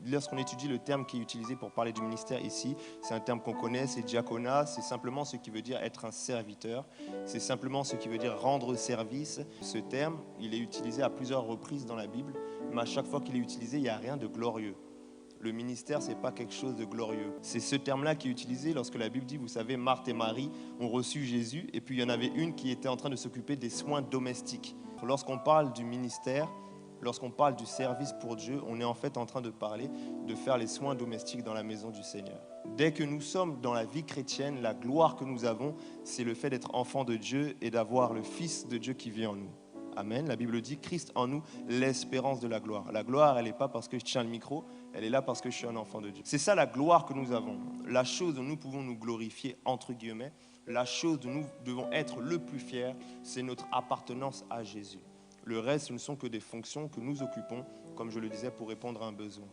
lorsqu'on étudie le terme qui est utilisé pour parler du ministère ici, c'est un terme qu'on connaît, c'est diaconat, c'est simplement ce qui veut dire être un serviteur, c'est simplement ce qui veut dire rendre service. Ce terme, il est utilisé à plusieurs reprises dans la Bible, mais à chaque fois qu'il est utilisé, il n'y a rien de glorieux. Le ministère, ce n'est pas quelque chose de glorieux. C'est ce terme-là qui est utilisé lorsque la Bible dit, vous savez, Marthe et Marie ont reçu Jésus, et puis il y en avait une qui était en train de s'occuper des soins domestiques. Lorsqu'on parle du ministère, lorsqu'on parle du service pour Dieu, on est en fait en train de parler de faire les soins domestiques dans la maison du Seigneur. Dès que nous sommes dans la vie chrétienne, la gloire que nous avons, c'est le fait d'être enfant de Dieu et d'avoir le Fils de Dieu qui vit en nous. Amen. La Bible dit, Christ en nous, l'espérance de la gloire. La gloire, elle n'est pas parce que je tiens le micro, elle est là parce que je suis un enfant de Dieu. C'est ça la gloire que nous avons. La chose dont nous pouvons nous glorifier, entre guillemets, la chose dont nous devons être le plus fiers, c'est notre appartenance à Jésus. Le reste, ce ne sont que des fonctions que nous occupons, comme je le disais, pour répondre à un besoin.